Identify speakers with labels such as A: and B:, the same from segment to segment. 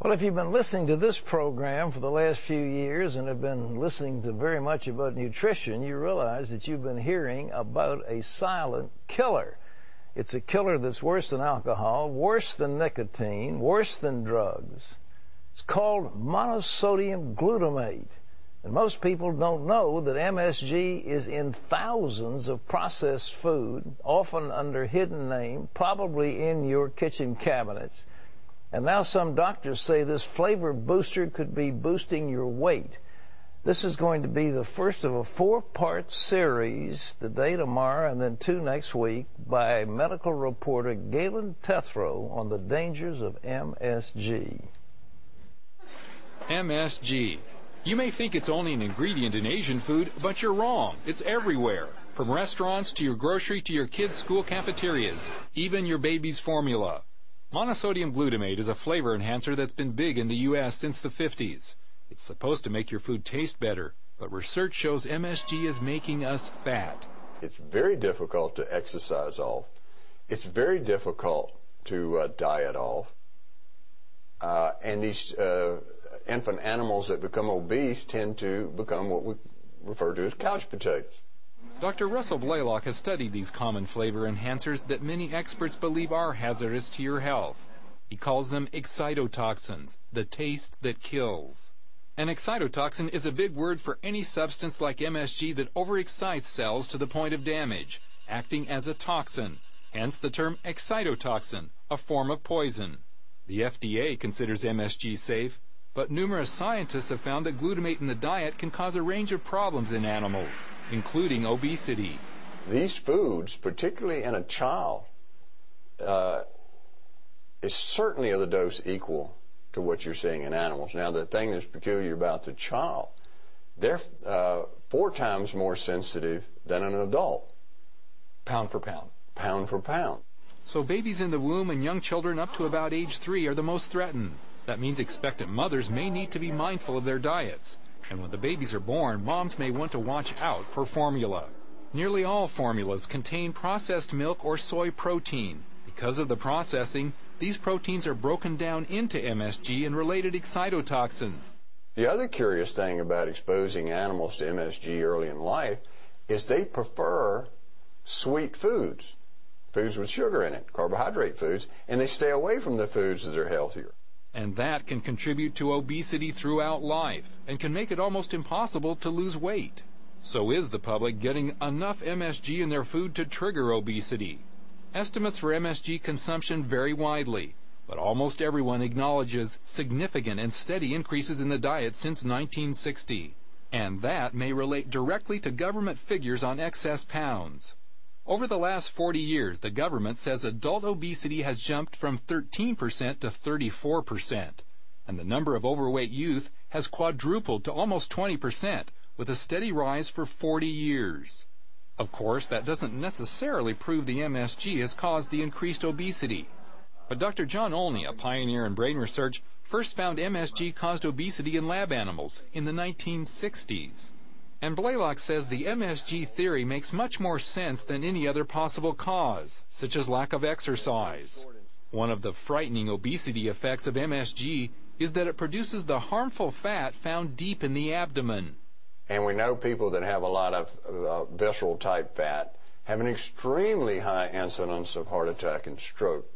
A: Well, if you've been listening to this program for the last few years and have been listening to very much about nutrition, you realize that you've been hearing about a silent killer. It's a killer that's worse than alcohol, worse than nicotine, worse than drugs. It's called monosodium glutamate. And most people don't know that MSG is in thousands of processed food, often under hidden name, probably in your kitchen cabinets. And now some doctors say this flavor booster could be boosting your weight. This is going to be the first of a 4-part series, today, tomorrow, and then 2 next week, by medical reporter Galen Tethrow on the dangers of MSG.
B: MSG. You may think it's only an ingredient in Asian food, but you're wrong. It's everywhere. From restaurants to your grocery to your kids' school cafeterias, even your baby's formula. Monosodium glutamate is a flavor enhancer that's been big in the U.S. since the 50s. It's supposed to make your food taste better, but research shows MSG is making us fat.
C: It's very difficult to exercise off. It's very difficult to diet off. And these infant animals that become obese tend to become what we refer to as couch potatoes.
B: Dr. Russell Blaylock has studied these common flavor enhancers that many experts believe are hazardous to your health. He calls them excitotoxins, the taste that kills. An excitotoxin is a big word for any substance like MSG that overexcites cells to the point of damage, acting as a toxin, hence the term excitotoxin, a form of poison. The FDA considers MSG safe, but numerous scientists have found that glutamate in the diet can cause a range of problems in animals, including obesity.
C: These foods, particularly in a child, is certainly of the dose equal to what you're seeing in animals. Now, the thing that's peculiar about the child, they're 4 times more sensitive than an adult.
D: Pound for pound.
C: Pound for pound.
B: So babies in the womb and young children up to about age 3 are the most threatened. That means expectant mothers may need to be mindful of their diets. And when the babies are born, moms may want to watch out for formula. Nearly all formulas contain processed milk or soy protein. Because of the processing, these proteins are broken down into MSG and related excitotoxins.
C: The other curious thing about exposing animals to MSG early in life is they prefer sweet foods, foods with sugar in it, carbohydrate foods, and they stay away from the foods that are healthier.
B: And that can contribute to obesity throughout life and can make it almost impossible to lose weight. So is the public getting enough MSG in their food to trigger obesity? Estimates for MSG consumption vary widely, but almost everyone acknowledges significant and steady increases in the diet since 1960. And that may relate directly to government figures on excess pounds. Over the last 40 years, the government says adult obesity has jumped from 13% to 34%, and the number of overweight youth has quadrupled to almost 20%, with a steady rise for 40 years. Of course, that doesn't necessarily prove the MSG has caused the increased obesity. But Dr. John Olney, a pioneer in brain research, first found MSG caused obesity in lab animals in the 1960s. And Blaylock says the MSG theory makes much more sense than any other possible cause, such as lack of exercise. One of the frightening obesity effects of MSG is that it produces the harmful fat found deep in the abdomen.
C: And we know people that have a lot of visceral type fat have an extremely high incidence of heart attack and stroke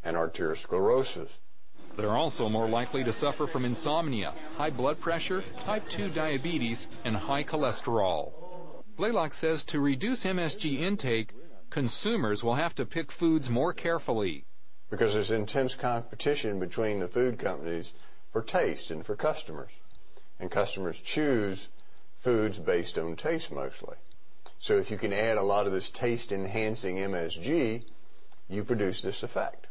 C: and arteriosclerosis.
B: They're also more likely to suffer from insomnia, high blood pressure, type 2 diabetes, and high cholesterol. Blaylock says to reduce MSG intake, consumers will have to pick foods more carefully.
C: Because there's intense competition between the food companies for taste and for customers. And customers choose foods based on taste mostly. So if you can add a lot of this taste-enhancing MSG, you produce this effect.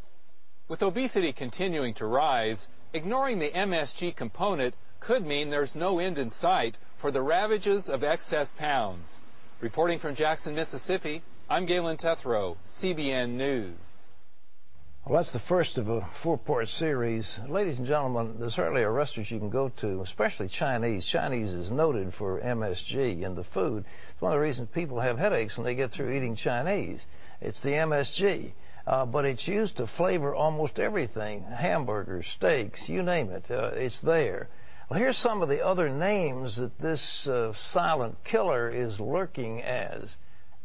D: With obesity continuing to rise, ignoring the MSG component could mean there's no end in sight for the ravages of excess pounds. Reporting from Jackson, Mississippi, I'm Galen Tethrow, CBN News.
A: Well, that's the first of a 4-part series. Ladies and gentlemen, there's hardly a restaurant you can go to, especially Chinese. Chinese is noted for MSG in the food. It's one of the reasons people have headaches when they get through eating Chinese. It's the MSG. but it's used to flavor almost everything. Hamburgers, steaks, you name it, it's there. Well, here's some of the other names that this silent killer is lurking as.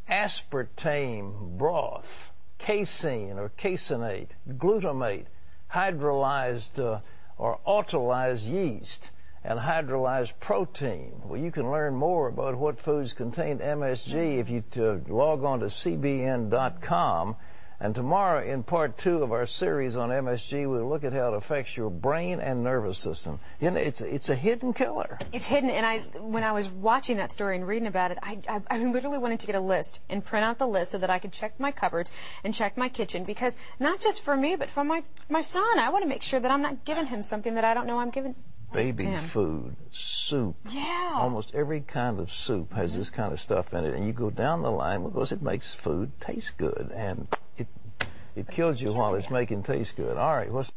A: Aspartame broth, casein or caseinate, glutamate, hydrolyzed or autolyzed yeast, and hydrolyzed protein. Well, you can learn more about what foods contain MSG if you log on to cbn.com. And tomorrow, in part 2 of our series on MSG, we'll look at how it affects your brain and nervous system. You know, it's a hidden killer.
E: It's hidden, and when I was watching that story and reading about it, I literally wanted to get a list and print out the list so that I could check my cupboards and check my kitchen, because not just for me, but for my son. I want to make sure that I'm not giving him something that I don't know I'm giving
A: baby food, soup.
E: Yeah.
A: Almost every kind of soup has this kind of stuff in it, and you go down the line because it makes food taste good, and it kills you while it's making taste good. All right, what's